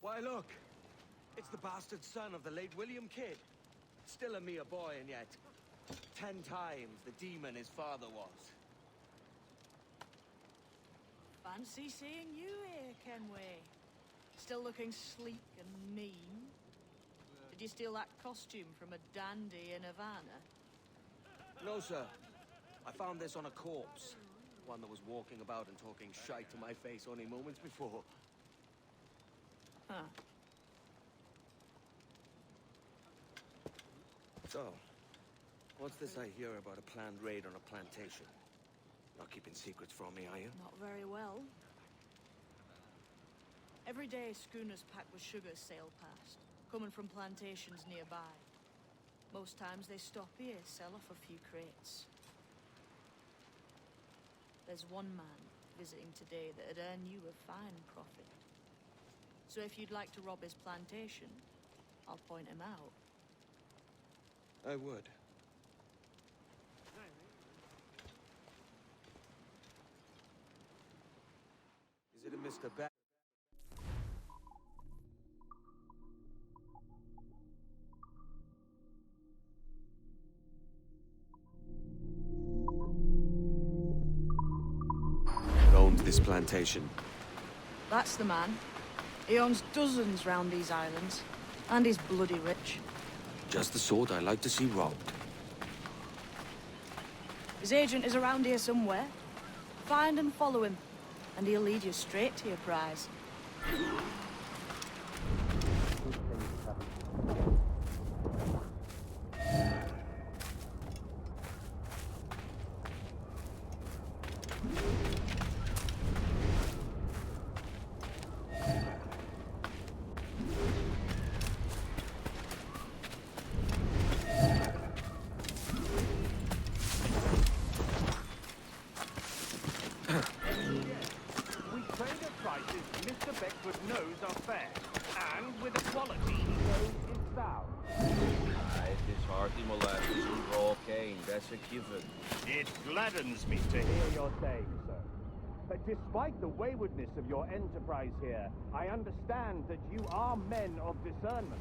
Why, look. It's the bastard son of the late William Kidd. Still a mere boy, and yet 10 times the demon his father was. Fancy seeing you here, Kenway. Still looking sleek and mean. Did you steal that costume from a dandy in Havana? No, sir. I found this on a corpse. One that was walking about and talking shite to my face only moments before. Huh. So, what's this I hear about a planned raid on a plantation? Not keeping secrets from me, are you? Not very well. Every day, schooners packed with sugar sail past, coming from plantations nearby. Most times they stop here, sell off a few crates. There's one man visiting today that'd earn you a fine profit. So if you'd like to rob his plantation, I'll point him out. I would. Is it a Mr. Beck? Owns this plantation. That's the man. He owns dozens round these islands, and he's bloody rich. Just the sort I like to see robbed. His agent is around here somewhere. Find and follow him, and he'll lead you straight to your prize. It gladdens me to hear your saying so. But despite the waywardness of your enterprise here, I understand that you are men of discernment.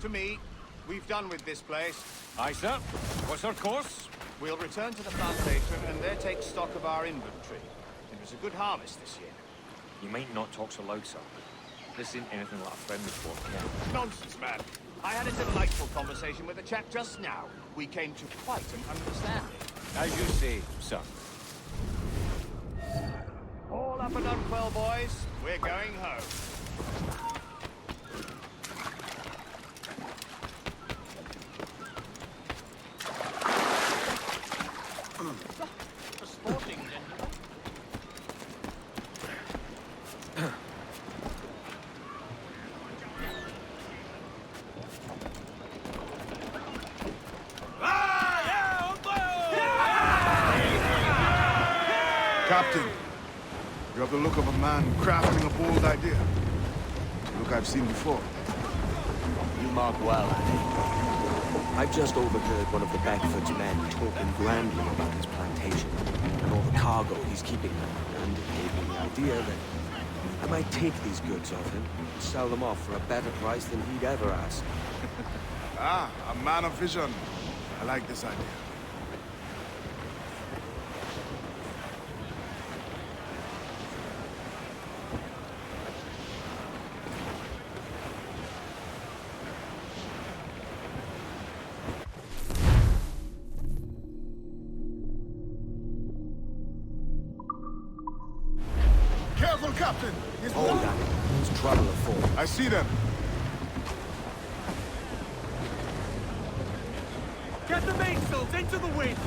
To me, we've done with this place. Aye, sir. What's our course? We'll return to the plantation and there take stock of our inventory. It was a good harvest this year. You might not talk so loud, sir. This isn't anything like a friendly sport, yeah? Nonsense, man. I had a delightful conversation with a chap just now. We came to quite an understanding. As you say, sir. All up and unwell, boys. We're going home. Captain, you have the look of a man crafting a bold idea. A look I've seen before. You mark well, Annie. I've just overheard one of the Beckford's men talking grandly about his plantation and all the cargo he's keeping there, and it gave me the idea that I might take these goods off him and sell them off for a better price than he'd ever ask. Ah, a man of vision. I like this idea. Captain! He's Hold on. There's trouble afoot. I see them. Get the mainsails into the wind!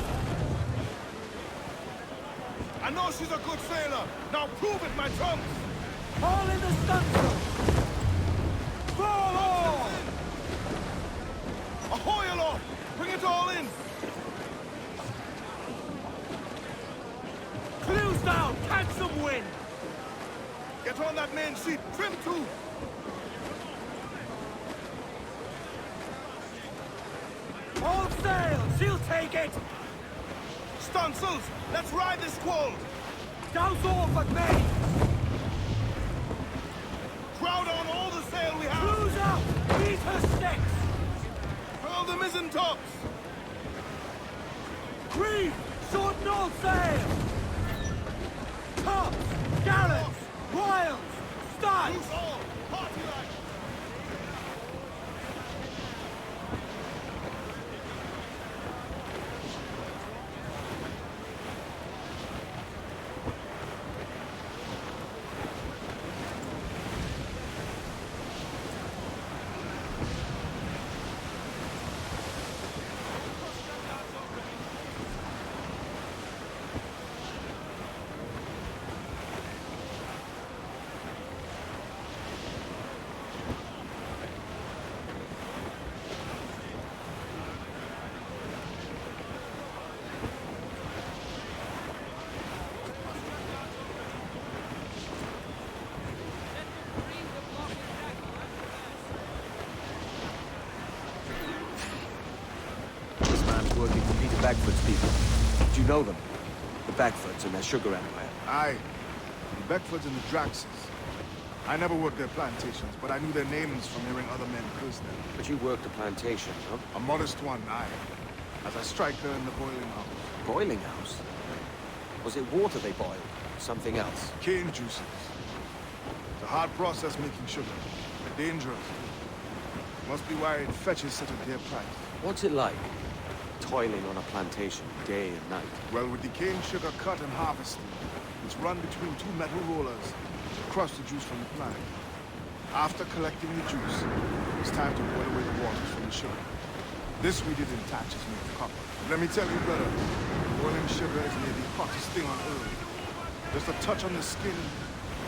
I know she's a good sailor. Now prove it, my trunks! All in the stunsail! Fall all! Ahoy aloft! Bring it all in! Clews down! Catch some wind! Get on that main sheet! Trim too! All sail! She'll take it! Stunsails! Let's ride this squall! Douse off at main! Crowd on all the sail we have! Clews out! Beat her sticks! Furl the mizzen tops! Reef! Shorten all sail! Tops! Gallants! Royals! Studs! Loose all! Party line! Working for Peter Bagfoot's people. Do you know them? The Bagfoots and their sugar empire. Aye. The Beckfords and the Draxes. I never worked their plantations, but I knew their names from hearing other men curse them. But you worked a plantation, huh? A modest one, aye. As a striker in the boiling house. Boiling house? Was it water they boiled? Something else? Cane juices. It's a hard process making sugar. Dangerous. Must be why it fetches such a dear price. What's it like? Toiling on a plantation, day and night. Well, with the cane sugar cut and harvested, it's run between two metal rollers to crush the juice from the plant. After collecting the juice, it's time to boil away the waters from the sugar. This we did in Thatcher's made of copper. Let me tell you, brother, boiling sugar is near the hottest thing on earth. Just a touch on the skin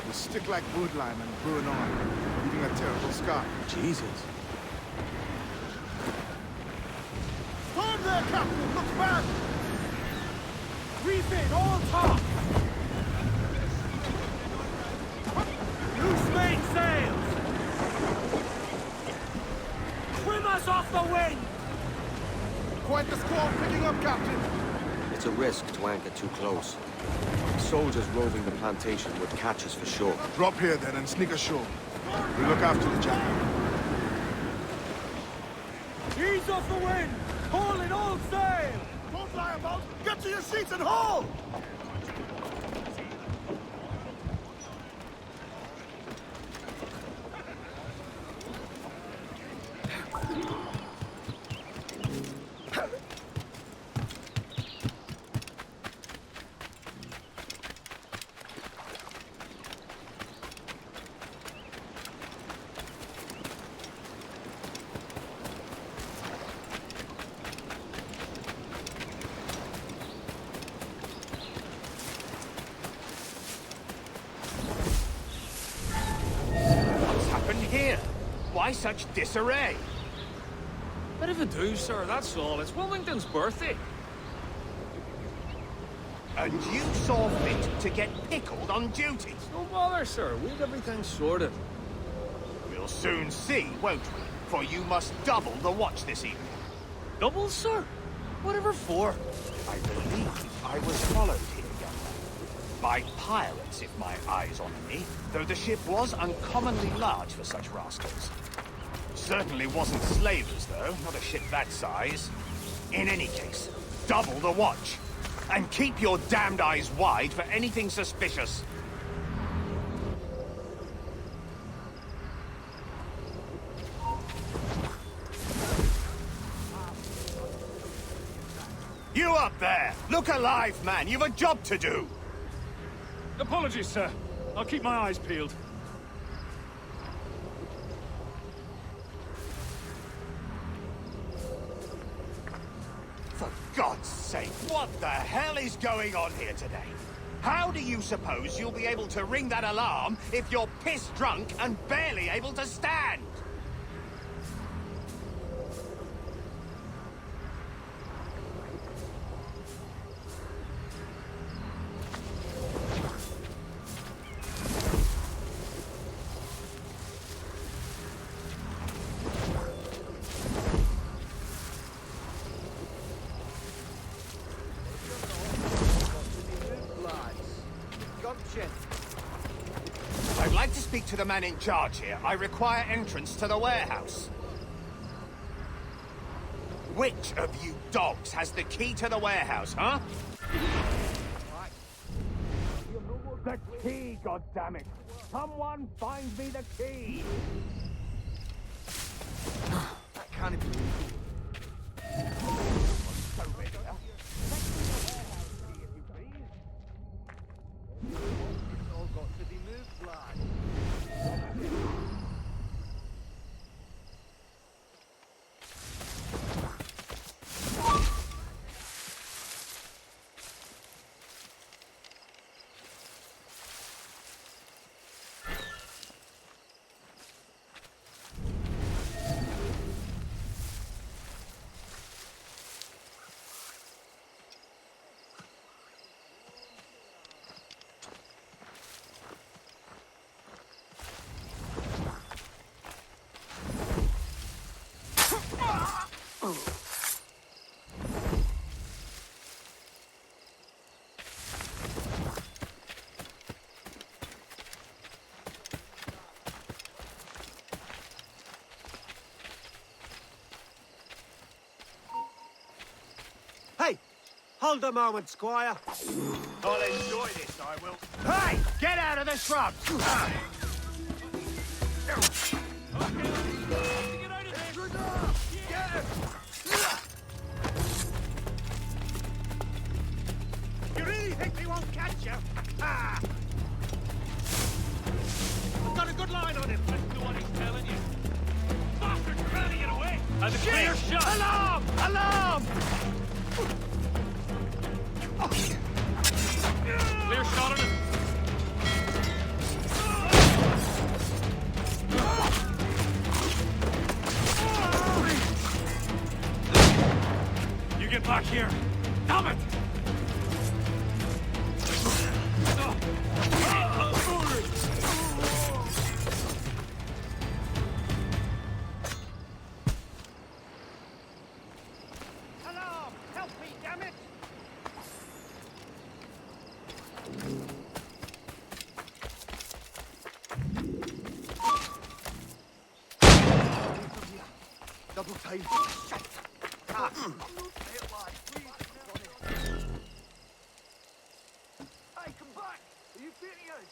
will stick like birdlime and burn on, leaving a terrible scar. Jesus. Stand there, Captain! Look back! Reef in, all top! Loose main sails! Trim us off the wind! Quite the squall picking up, Captain! It's a risk to anchor too close. Soldiers roving the plantation would catch us for sure. Drop here then and sneak ashore. We'll look after the jacket. Ease off the wind! Haul in all sail! Don't lie about! Get to your seats and haul! Here? Why such disarray? Bit of a do, sir, that's all. It's Wilmington's birthday. And you saw fit to get pickled on duty? No bother, sir. We've everything sorted. We'll soon see, won't we? For you must double the watch this evening. Double, sir? Whatever for? I believe I was followed here, young man. By pirates, if my eye's on me, though the ship was uncommonly large for such rascals. Certainly wasn't slavers, though, not a ship that size. In any case, double the watch. And keep your damned eyes wide for anything suspicious. You up there! Look alive, man! You've a job to do! Apologies, sir. I'll keep my eyes peeled. For God's sake, what the hell is going on here today? How do you suppose you'll be able to ring that alarm if you're piss drunk and barely able to stand? I'd like to speak to the man in charge here. I require entrance to the warehouse. Which of you dogs has the key to the warehouse, huh? The key, goddammit! Someone find me the key! That can't be. So big, huh? Take me to the warehouse key, if you please. It's all got to be moved, lad. Hey! Hold a moment, Squire. I'll enjoy this, I will. Hey! Get out of the shrubs! You really think they won't catch you? Ah! I've got a good line on him. Listen to what he's telling you. Bastard's trying to get away. And a clear shot. Alarm! Alarm! Clear shot on him. You get back here. Damn it! Alarm! Help me, damn it! Double time. Hey, come back! Are you beating us?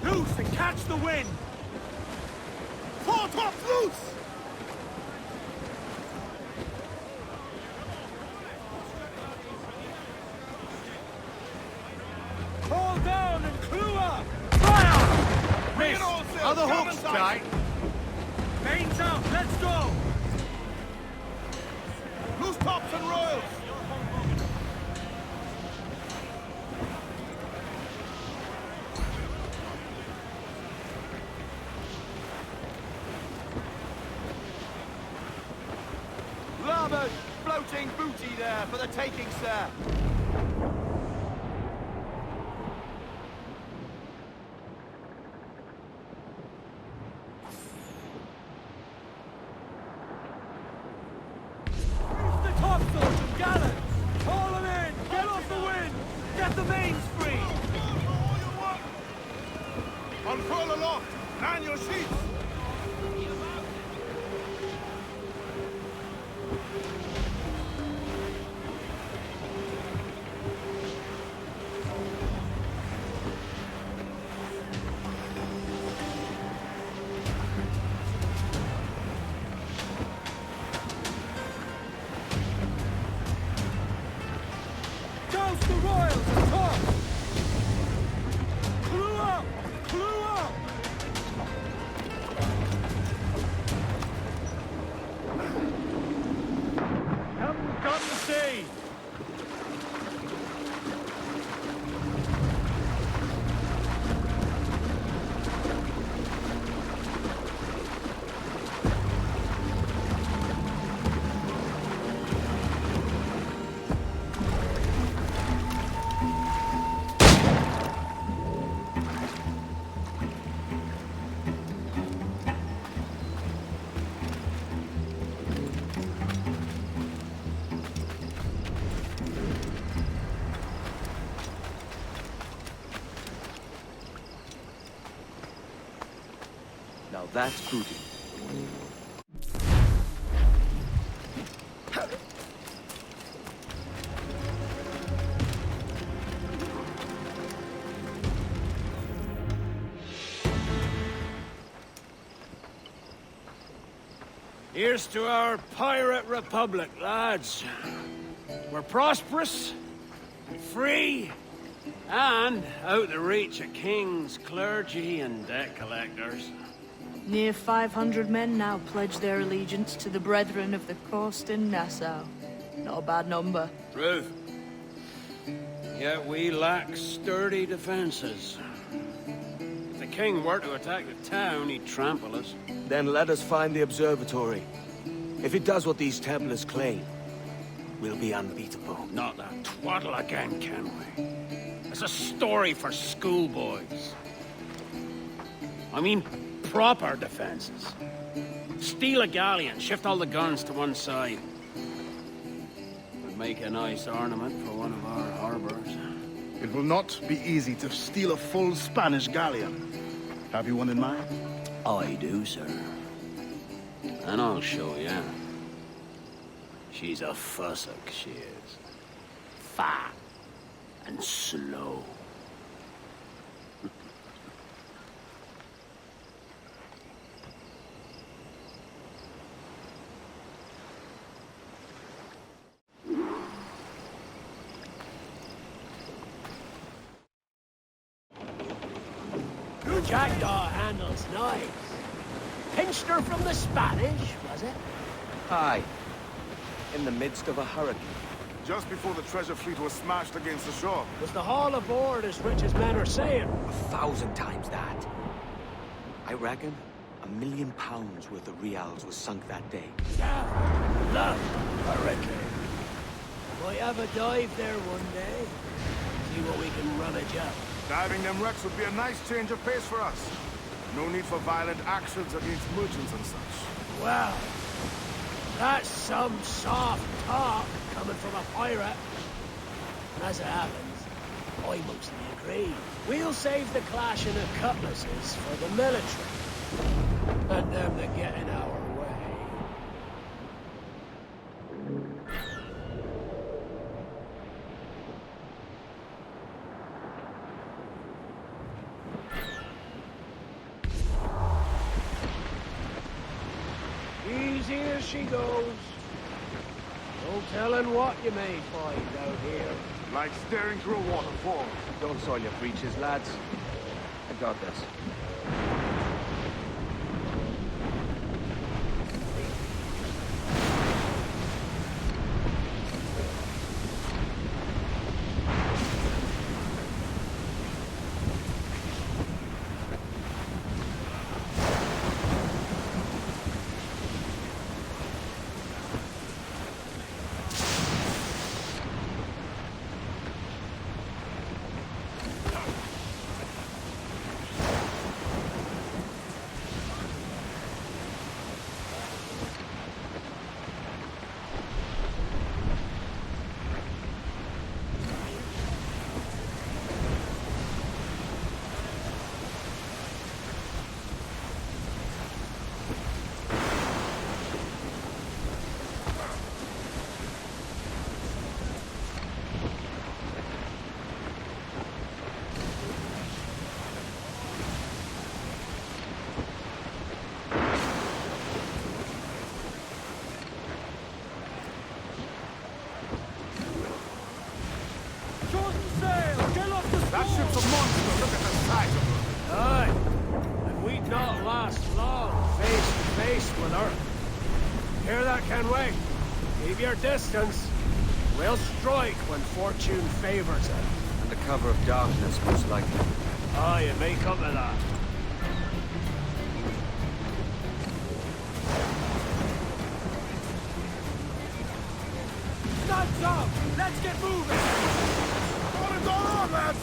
Loose and catch the wind! Port off loose! Haul down and clew up! Fire! Miss! Are the hooks tight? Mains out, let's go! Loose tops and royals! there for the taking, sir. The topsails and gallants! Haul them in! Get off the wind! Get the mains free! Unfurl aloft! Man your sheets! Douse the royals and toss! Crew up! Crew up! Haven't got to sea! Now that's booty. Here's to our pirate republic, lads. We're prosperous, free, and out the reach of kings, clergy, and debt collectors. Near 500 men now pledge their allegiance to the Brethren of the Coast in Nassau. Not a bad number. Truth. Yet we lack sturdy defenses. If the king were to attack the town, he'd trample us. Then let us find the observatory. If it does what these Templars claim, we'll be unbeatable. Not that twaddle again, can we? It's a story for schoolboys. I mean, proper defenses. Steal a galleon, shift all the guns to one side. Would make a nice ornament for one of our harbors. It will not be easy to steal a full Spanish galleon. Have you one in mind? I do, sir. And I'll show you. She's a fussock, she is. Fat and slow. Your jackdaw handles nice. Pinched her from the Spanish, was it? Aye. In the midst of a hurricane. Just before the treasure fleet was smashed against the shore. Was the haul aboard as rich as men are saying? 1,000 times that. I reckon £1 million worth of reals was sunk that day. Yeah, love hurricane. Might have a dive there one day. See what we can rummage up. Diving them wrecks would be a nice change of pace for us. No need for violent actions against merchants and such. Well, that's some soft talk coming from a pirate. And as it happens, I mostly agree. We'll save the clashing of cutlasses for the military. And them that get in our way. Easy as she goes. No telling what you may find out here. Like staring through a waterfall. Don't soil your breeches, lads. I got this. That ship's a monster. Look at the size of her. Aye. And we'd not last long face to face with her. Hear that, Kenway? Keep your distance. We'll strike when fortune favors it. Under cover of darkness, most likely. Aye, it may come to that. Time's up! Let's get moving! What is going on, lads?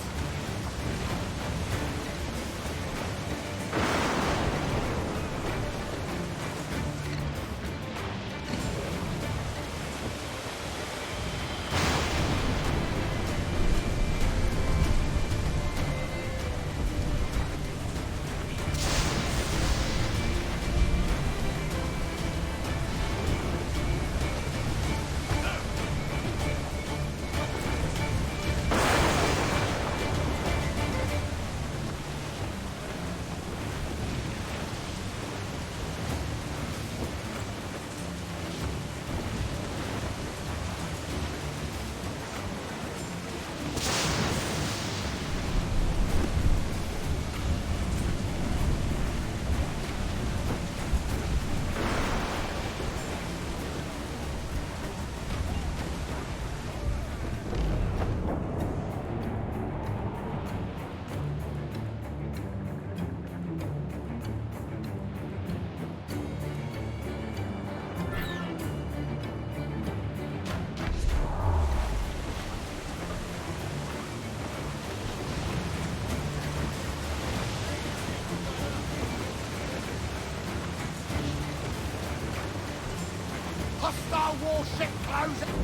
Hostile warship closing!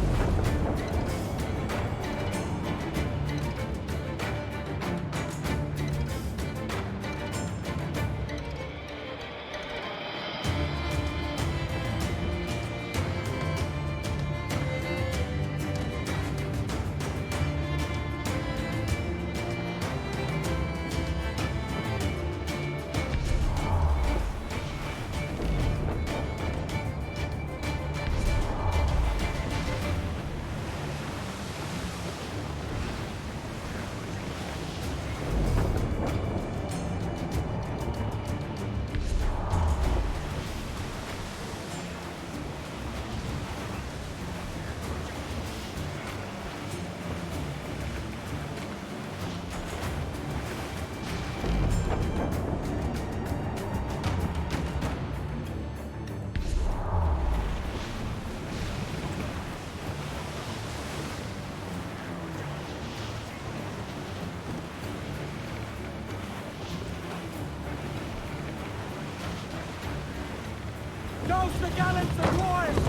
Nose the gallants and royals!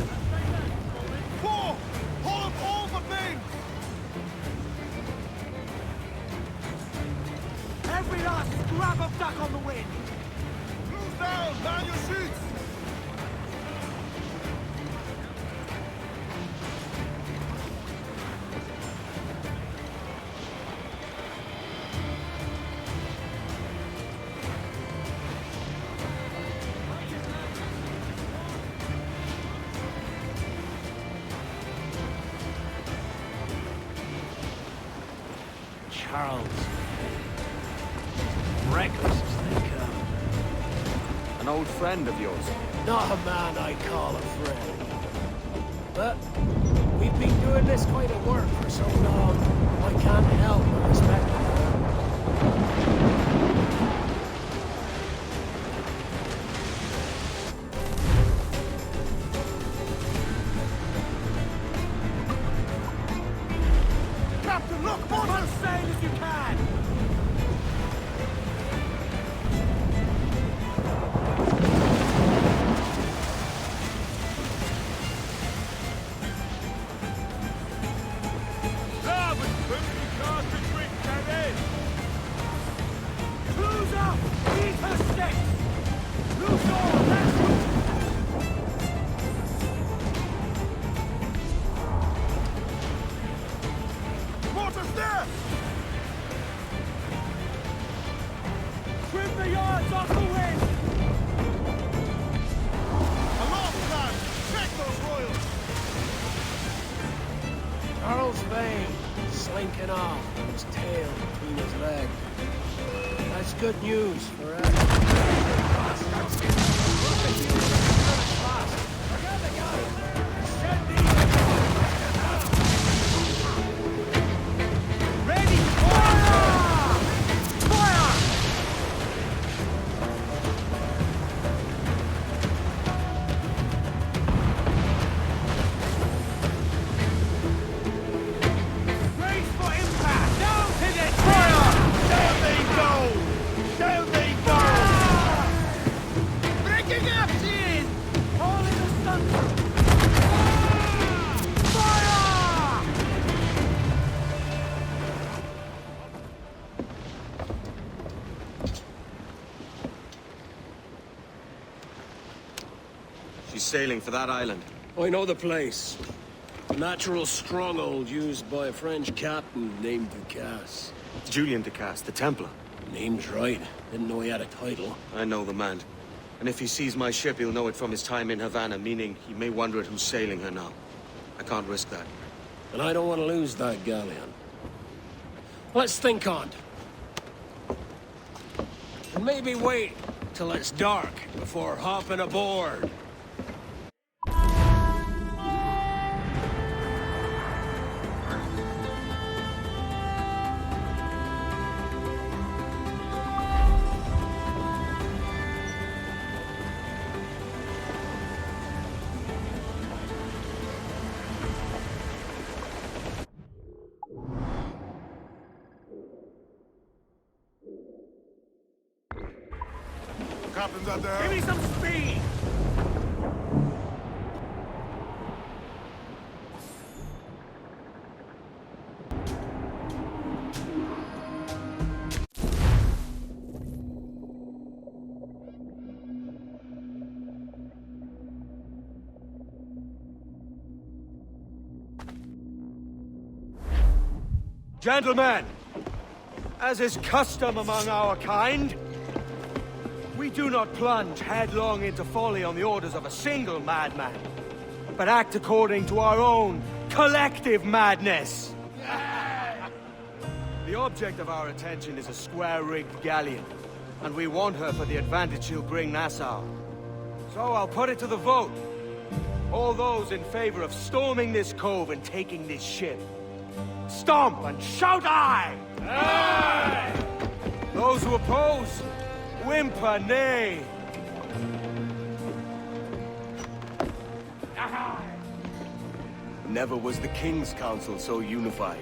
4! Hold up all the beams! Every last scrap of duck on the wind! Crews down! Man your sheets! Charles. Reckless as they come. An old friend of yours. Not a man I call a friend. But we've been doing this kind of work for so long, I can't help but respect him. Captain, look! More as sail as you can! Cruise up! Eat her sticks! Loose all! Let's move! Mortars there! Trim the yards off the wind! Aloft, lads! Check those royals! Charles Vane, slinking off with his tail between his legs. That's good news for us. Ready! Fire! Fire! Brace for impact! Down to the fire! Down they go! Down they go! Breaking up, Jin! All in the sun! Fire! She's sailing for that island. I know the place. A natural stronghold used by a French captain named Ducasse. Julian Ducasse, the Templar. Name's right. Didn't know he had a title. I know the man. And if he sees my ship, he'll know it from his time in Havana, meaning he may wonder at who's sailing her now. I can't risk that. And I don't want to lose that galleon. Let's think on it. And maybe wait till it's dark before hopping aboard. Captain's out there. Give me some speed! Gentlemen, as is custom among our kind, we do not plunge headlong into folly on the orders of a single madman, but act according to our own collective madness. The object of our attention is a square-rigged galleon, and we want her for the advantage she'll bring Nassau. So I'll put it to the vote. All those in favor of storming this cove and taking this ship, stomp and shout aye! Aye! Those who oppose, whimper nay! Never was the King's Council so unified.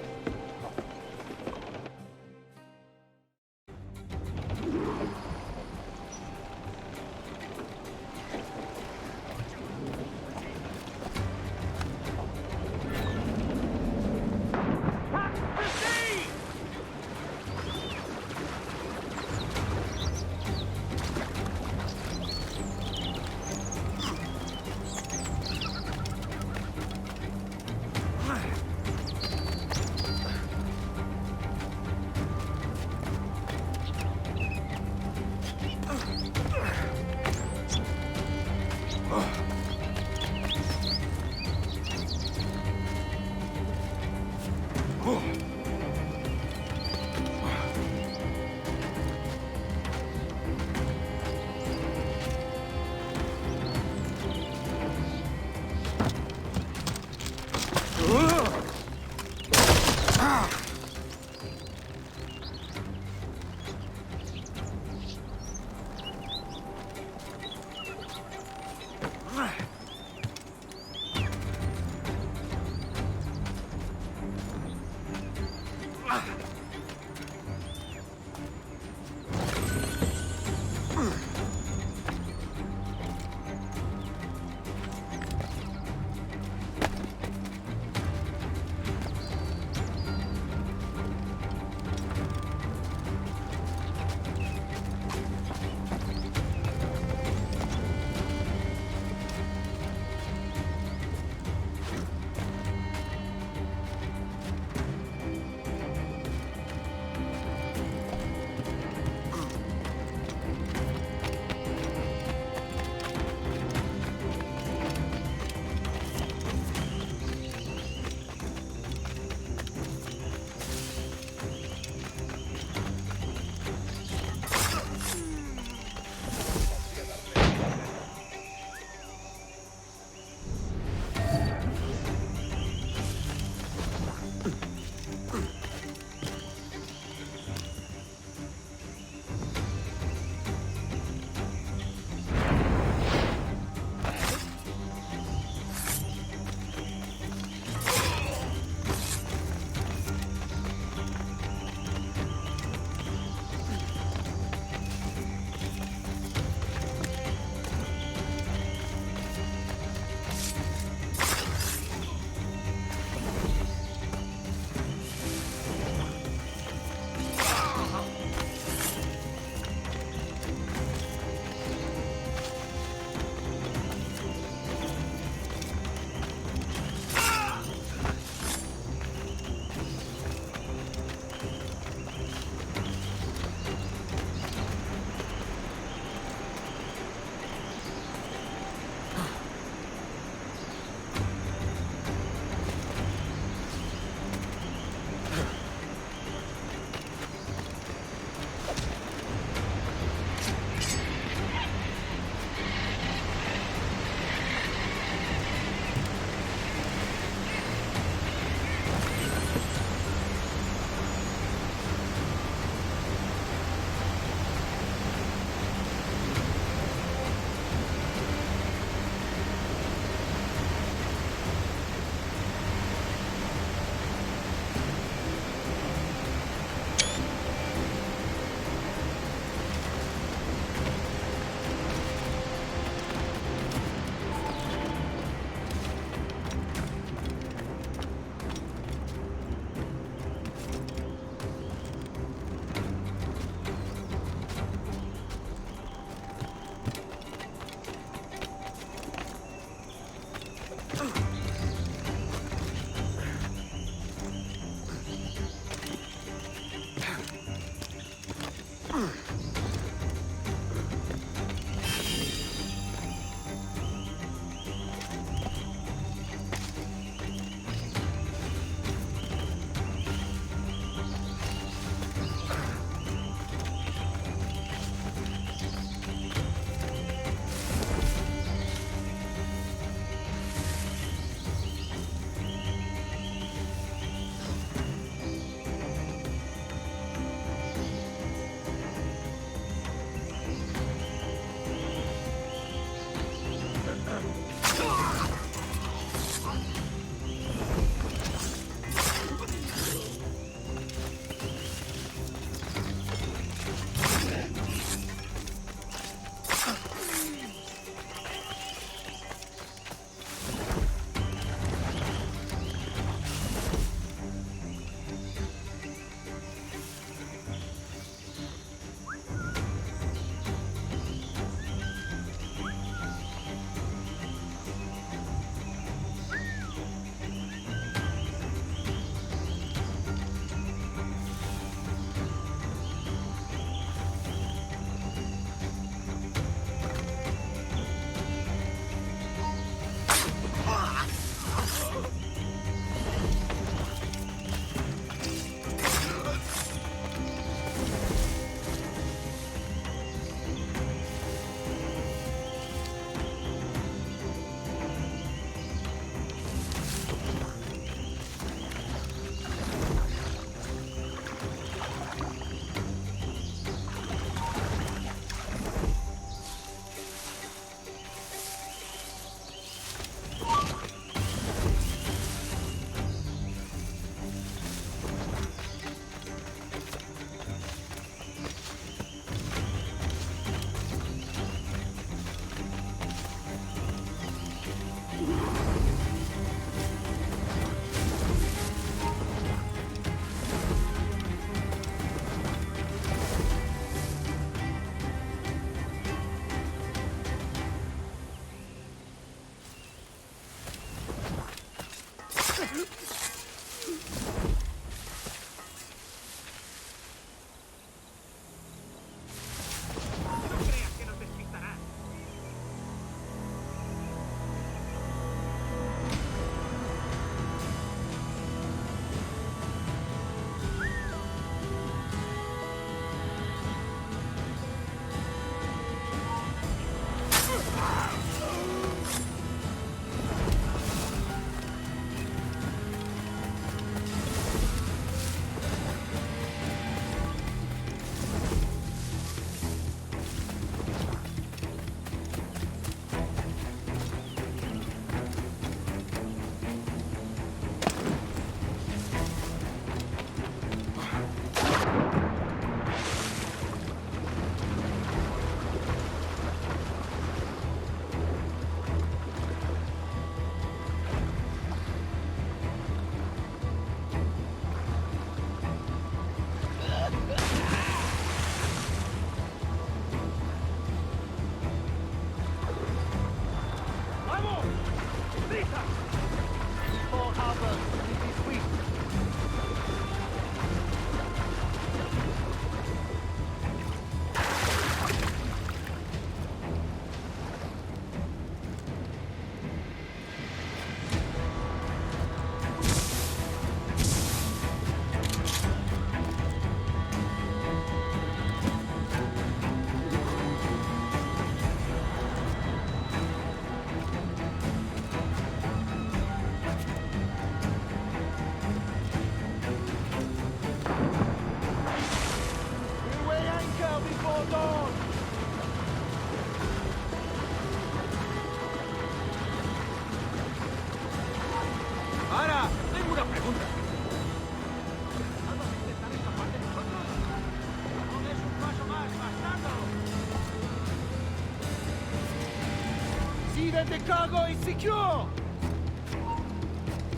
that the cargo is secure!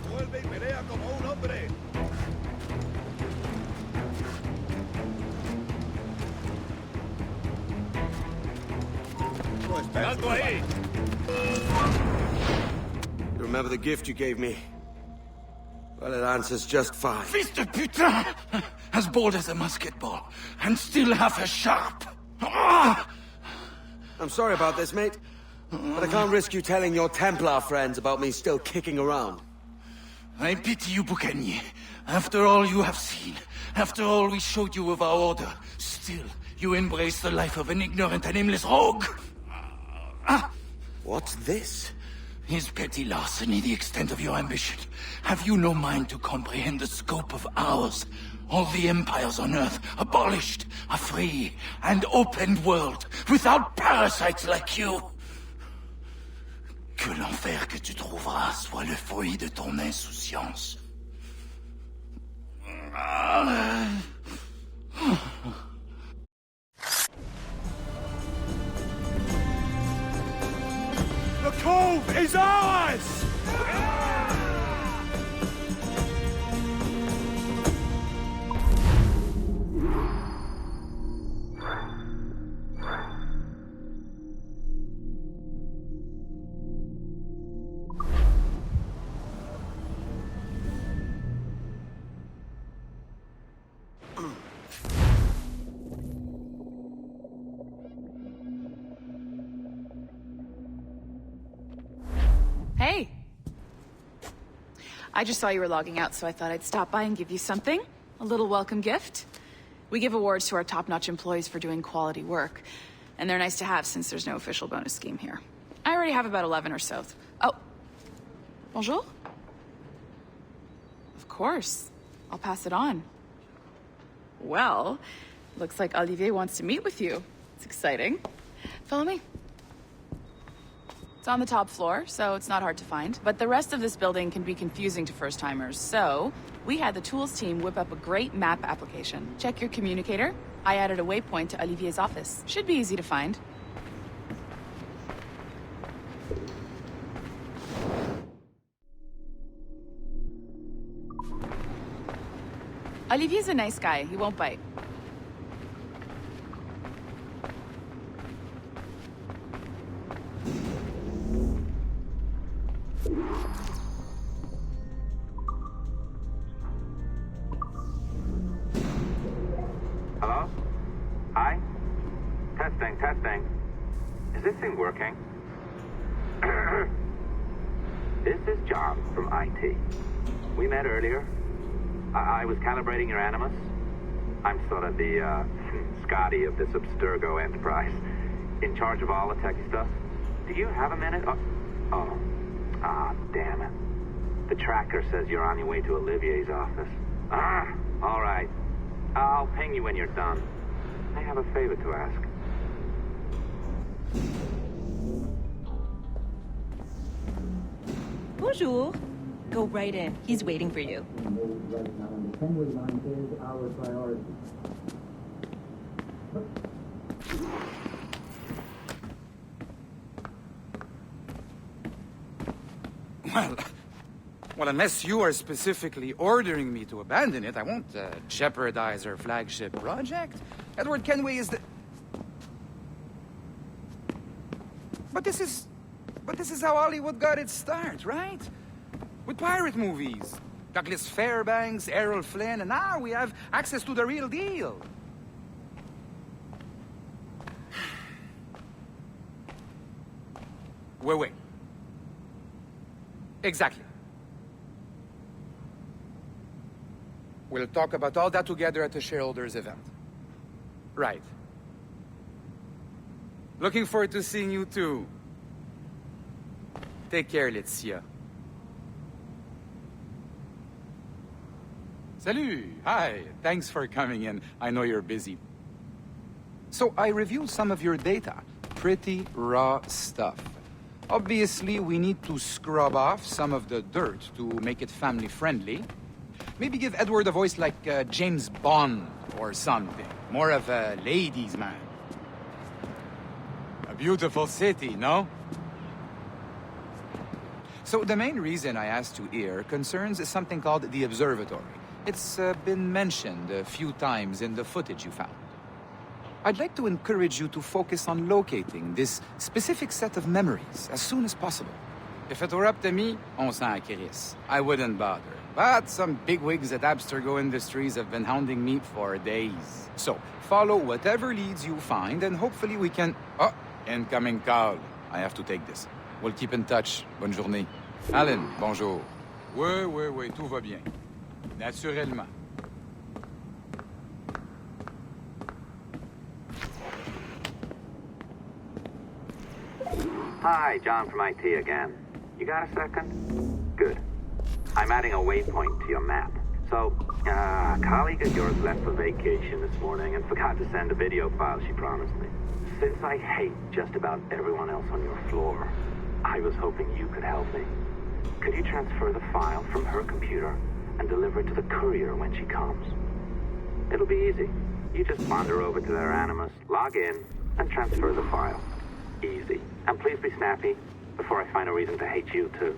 Vuelve y pelea como un hombre. Alto ahí! You remember the gift you gave me? Well, it answers just fine. Fils de putain! As bold as a musket ball, and still half as sharp. Ah! I'm sorry about this, mate. But I can't risk you telling your Templar friends about me still kicking around. I pity you, Boucanier. After all you have seen, after all we showed you of our order, still you embrace the life of an ignorant and aimless rogue. What's this? Is petty larceny the extent of your ambition? Have you no mind to comprehend the scope of ours? All the empires on Earth abolished, a free and open world, without parasites like you. Que l'enfer que tu trouveras soit le fruit de ton insouciance. The cove is ours! Hey! I just saw you were logging out, so I thought I'd stop by and give you something. A little welcome gift. We give awards to our top-notch employees for doing quality work, and they're nice to have since there's no official bonus scheme here. I already have about 11 or so. Oh. Bonjour? Of course. I'll pass it on. Well, looks like Olivier wants to meet with you. It's exciting. Follow me. It's on the top floor, so it's not hard to find. But the rest of this building can be confusing to first-timers, so we had the tools team whip up a great map application. Check your communicator. I added a waypoint to Olivier's office. Should be easy to find. Olivier's a nice guy. He won't bite. Hello? Hi? Testing, testing. Is this thing working? This is John from IT. We met earlier. I was calibrating your Animus. I'm sort of the, Scotty of this Abstergo enterprise. In charge of all the techie stuff. Do you have a minute? Damn it. The tracker says you're on your way to Olivier's office. All right. I'll ping you when you're done. I have a favor to ask. Bonjour. Go right in. He's waiting for you. Well, unless you are specifically ordering me to abandon it, I won't jeopardize our flagship project. Edward Kenway is the... But this is how Hollywood got its start, right? With pirate movies. Douglas Fairbanks, Errol Flynn, and now we have access to the real deal. Wait. Exactly. We'll talk about all that together at the shareholders event. Right. Looking forward to seeing you too. Take care, Laetitia. Salut! Hi! Thanks for coming in. I know you're busy. So I reviewed some of your data. Pretty raw stuff. Obviously, we need to scrub off some of the dirt to make it family-friendly. Maybe give Edward a voice like James Bond or something. More of a ladies' man. A beautiful city, no? So the main reason I asked you here concerns something called the observatory. It's been mentioned a few times in the footage you found. I'd like to encourage you to focus on locating this specific set of memories as soon as possible. If it were up to me, on s'en crisse. I wouldn't bother. But some bigwigs at Abstergo Industries have been hounding me for days. So, follow whatever leads you find, and hopefully we can... Oh, incoming call. I have to take this. We'll keep in touch. Bonne journée. Alan, bonjour. Oui, tout va bien. Naturellement. Hi, John from IT again. You got a second? Good. I'm adding a waypoint to your map. So, a colleague of yours left for vacation this morning and forgot to send a video file she promised me. Since I hate just about everyone else on your floor, I was hoping you could help me. Could you transfer the file from her computer and deliver it to the courier when she comes? It'll be easy. You just wander over to their Animus, log in, and transfer the file. Easy. And please be snappy before I find a reason to hate you, too.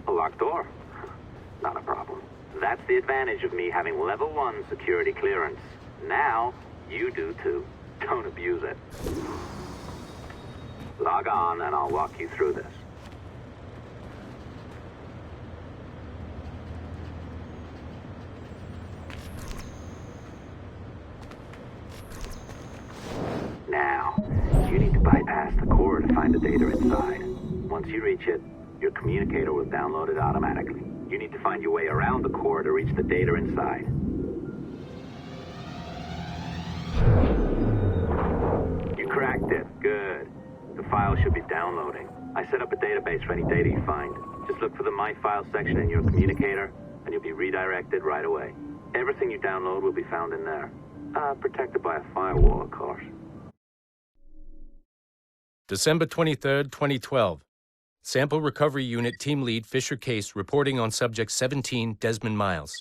A locked door? Not a problem. That's the advantage of me having level 1 security clearance. Now, you do too. Don't abuse it. Log on and I'll walk you through this. Now, you need to bypass the core to find the data inside. Once you reach it, your communicator will download it automatically. You need to find your way around the core to reach the data inside. You cracked it. Good. The file should be downloading. I set up a database for any data you find. Just look for the My Files section in your communicator, and you'll be redirected right away. Everything you download will be found in there. Protected by a firewall, of course. December 23rd, 2012. Sample Recovery Unit Team Lead Fisher Case reporting on Subject 17, Desmond Miles.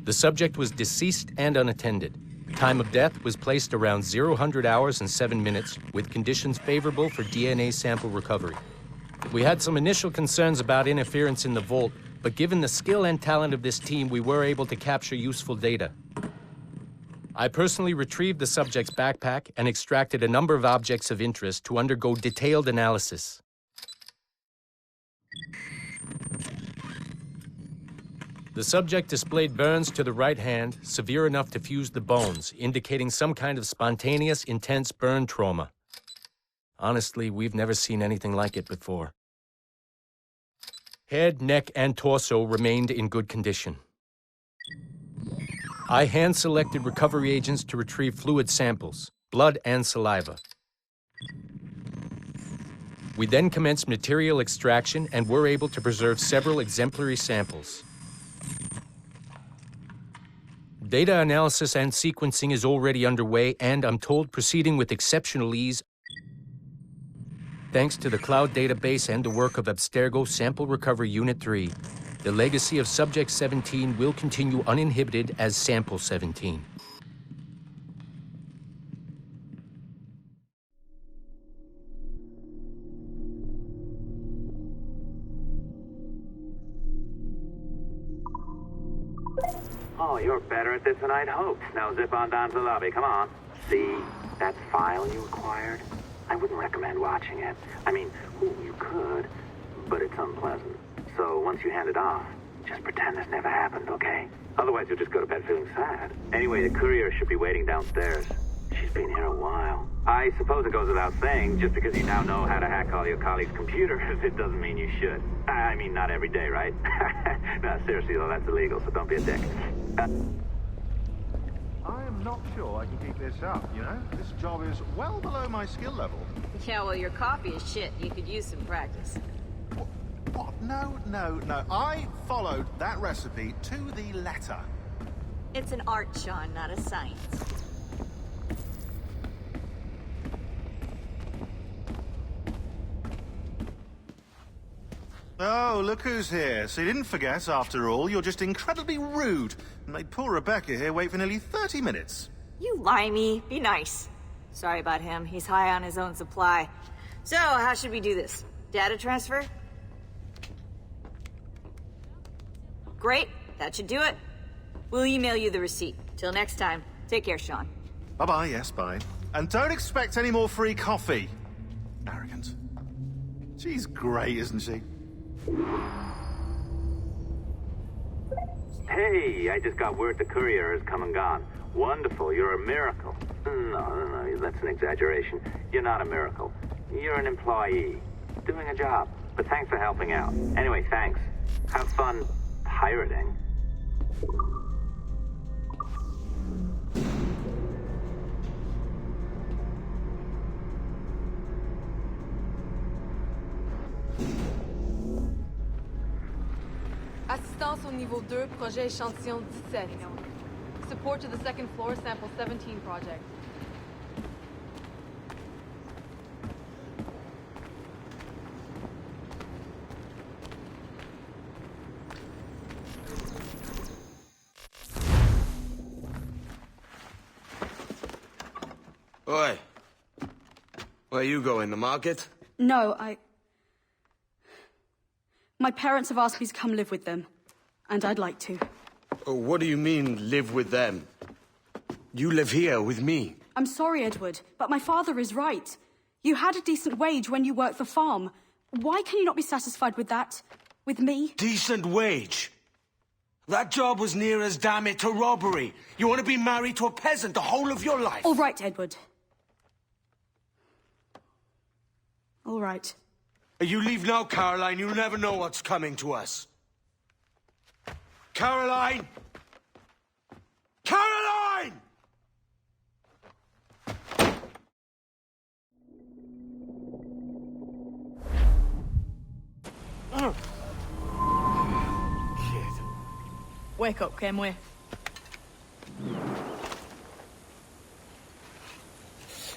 The subject was deceased and unattended. Time of death was placed around 00 hours and 7 minutes, with conditions favorable for DNA sample recovery. We had some initial concerns about interference in the vault, but given the skill and talent of this team, we were able to capture useful data. I personally retrieved the subject's backpack and extracted a number of objects of interest to undergo detailed analysis. The subject displayed burns to the right hand, severe enough to fuse the bones, indicating some kind of spontaneous, intense burn trauma. Honestly, we've never seen anything like it before. Head, neck, and torso remained in good condition. I hand-selected recovery agents to retrieve fluid samples, blood and saliva. We then commenced material extraction and were able to preserve several exemplary samples. Data analysis and sequencing is already underway, and I'm told proceeding with exceptional ease. Thanks to the cloud database and the work of Abstergo Sample Recovery Unit 3, the legacy of Subject 17 will continue uninhibited as Sample 17. Oh, you're better at this than I'd hoped. Now zip on down to the lobby. Come on. See that file you acquired? I wouldn't recommend watching it. I mean, you could, but it's unpleasant. So once you hand it off, just pretend this never happened, okay? Otherwise, you'll just go to bed feeling sad. Anyway, the courier should be waiting downstairs. She's been here a while. I suppose it goes without saying, just because you now know how to hack all your colleagues' computers, it doesn't mean you should. I mean, not every day, right? No, seriously, though, that's illegal, so don't be a dick. I am not sure I can keep this up, you know? This job is well below my skill level. Yeah, well, your coffee is shit. You could use some practice. What? No. I followed that recipe to the letter. It's an art, Sean, not a science. Oh, look who's here. So you didn't forget, after all. You're just incredibly rude and made poor Rebecca here wait for nearly 30 minutes. You limey. Be nice. Sorry about him. He's high on his own supply. So, how should we do this? Data transfer? Great. That should do it. We'll email you the receipt. Till next time. Take care, Sean. Bye-bye, yes, bye. And don't expect any more free coffee. Arrogant. She's great, isn't she? Hey, I just got word the courier has come and gone. Wonderful, you're a miracle. No, that's an exaggeration. You're not a miracle. You're an employee, doing a job. But thanks for helping out. Anyway, thanks. Have fun pirating. Assistance au niveau 2, projet échantillon 17. Support to the second floor, sample 17 project. Oi. Where you going, the market? No, My parents have asked me to come live with them, and I'd like to. Oh, what do you mean, live with them? You live here with me. I'm sorry, Edward, but my father is right. You had a decent wage when you worked the farm. Why can you not be satisfied with that? With me? Decent wage? That job was near as, damn it, to robbery. You want to be married to a peasant the whole of your life? All right, Edward. All right. You leave now, Caroline. You never know what's coming to us. Caroline! Caroline! Kid. Wake up, Kenway.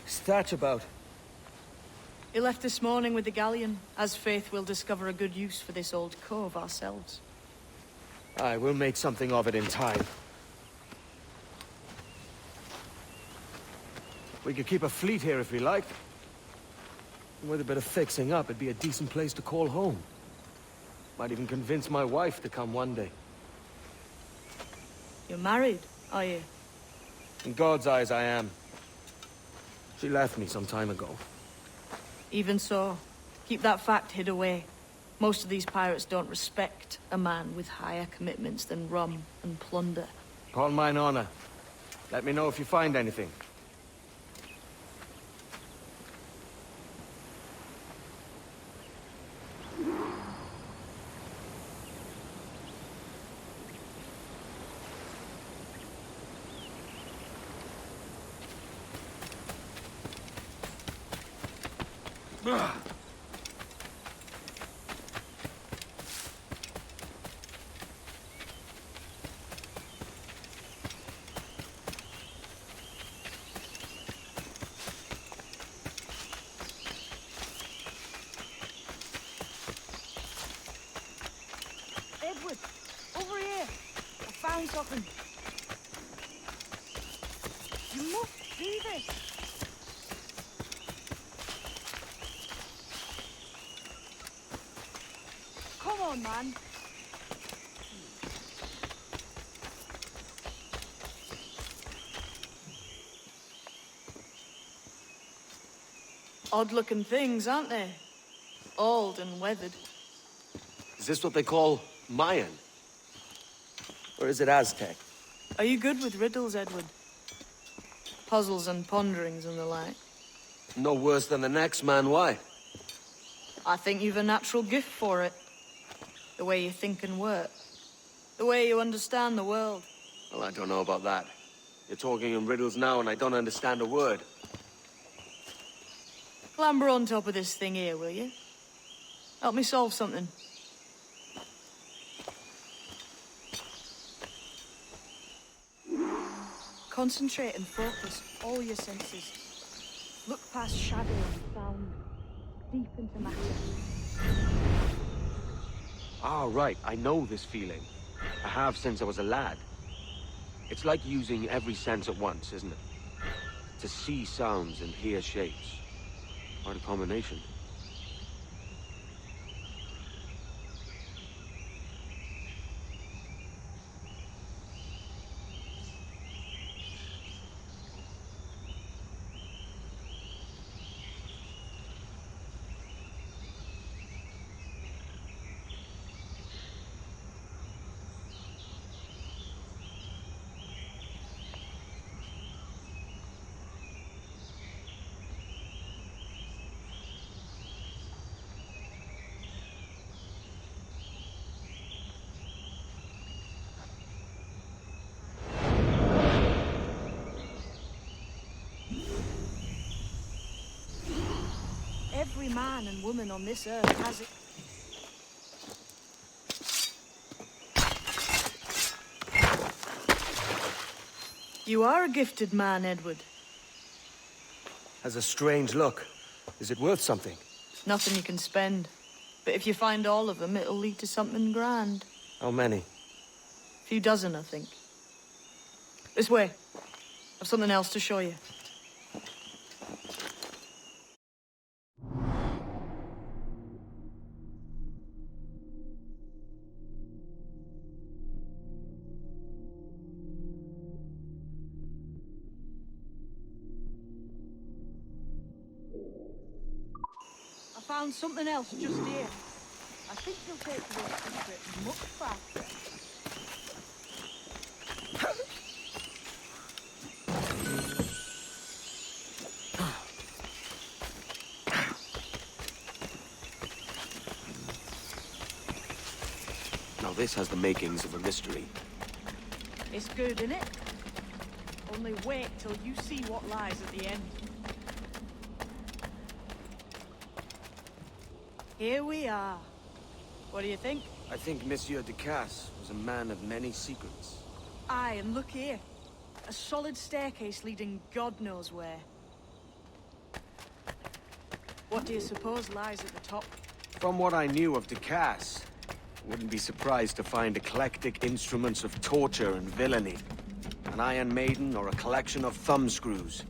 What's that about? He left this morning with the galleon, as faith will discover a good use for this old cove ourselves. Aye, we'll make something of it in time. We could keep a fleet here if we liked. And with a bit of fixing up, it'd be a decent place to call home. Might even convince my wife to come one day. You're married, are you? In God's eyes, I am. She left me some time ago. Even so, keep that fact hid away. Most of these pirates don't respect a man with higher commitments than rum and plunder. Upon mine honor. Let me know if you find anything. Edward, over here. I found something. You must see this. Come on, man. Odd-looking things, aren't they? Old and weathered. Is this what they call Mayan? Or is it Aztec? Are you good with riddles, Edward? Puzzles and ponderings and the like? No worse than the next man, why? I think you've a natural gift for it. The way you think and work. The way you understand the world. Well, I don't know about that. You're talking in riddles now and I don't understand a word. Clamber on top of this thing here, will you? Help me solve something. Concentrate and focus all your senses. Look past shadow and sound, deep into matter. Ah, right. I know this feeling. I have since I was a lad. It's like using every sense at once, isn't it? To see sounds and hear shapes. Quite a combination. Every man and woman on this earth has it. You are a gifted man, Edward. Has a strange look. Is it worth something? Nothing you can spend. But if you find all of them, it'll lead to something grand. How many? A few dozen, I think. This way. I've something else to show you. I found something else just here. I think you'll take to this secret much faster. Now this has the makings of a mystery. It's good, innit? Only wait till you see what lies at the end. Here we are. What do you think? I think Monsieur Ducasse was a man of many secrets. Aye, and look here. A solid staircase leading God knows where. What do you suppose lies at the top? From what I knew of Ducasse, wouldn't be surprised to find eclectic instruments of torture and villainy. An Iron Maiden or a collection of thumbscrews.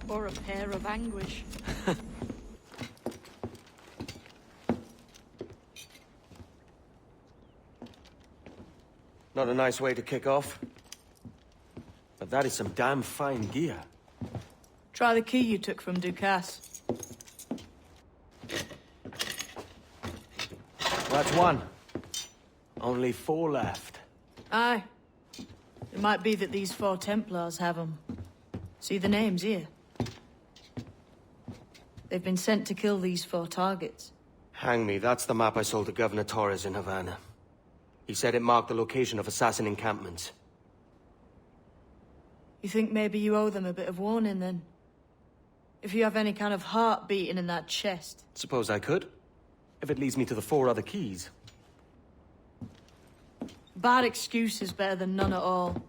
Or a pair of anguish. Not a nice way to kick off. But that is some damn fine gear. Try the key you took from Ducasse. That's one. Only 4 left. Aye. It might be that these 4 Templars have them. See the names here? They've been sent to kill these 4 targets. Hang me, that's the map I sold to Governor Torres in Havana. He said it marked the location of assassin encampments. You think maybe you owe them a bit of warning, then? If you have any kind of heart beating in that chest. Suppose I could. If it leads me to the 4 other keys. Bad excuse is better than none at all.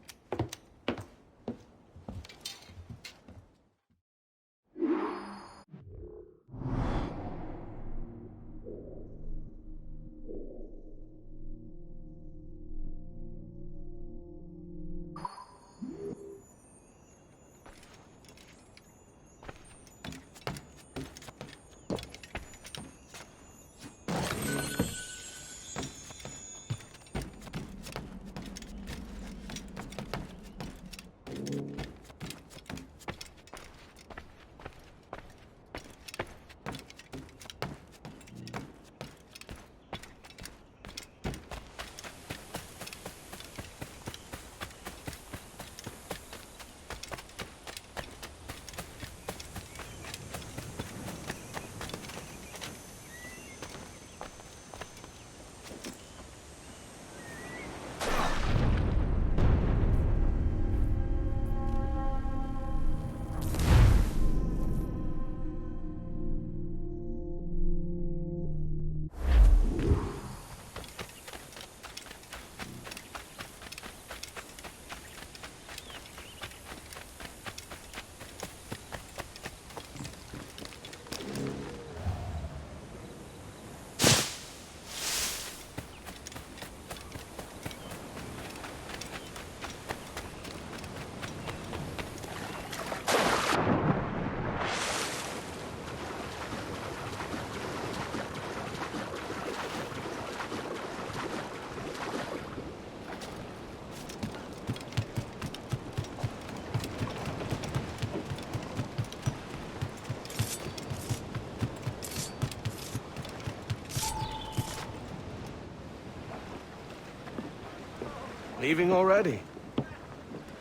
Leaving already?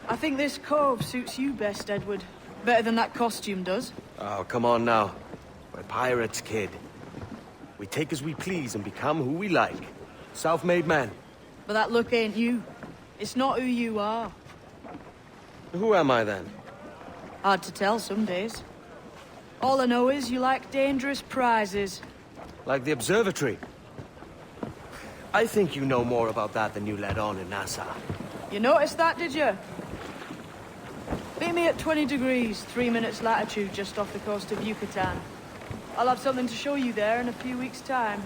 I think this cove suits you best, Edward. Better than that costume does. Oh, come on now. We're pirates, kid. We take as we please and become who we like. Self-made men. But that look ain't you. It's not who you are. Who am I then? Hard to tell some days. All I know is you like dangerous prizes. Like the observatory. I think you know more about that than you let on in Nassau. You noticed that, did you? Meet me at 20 degrees, 3 minutes latitude just off the coast of Yucatan. I'll have something to show you there in a few weeks' time.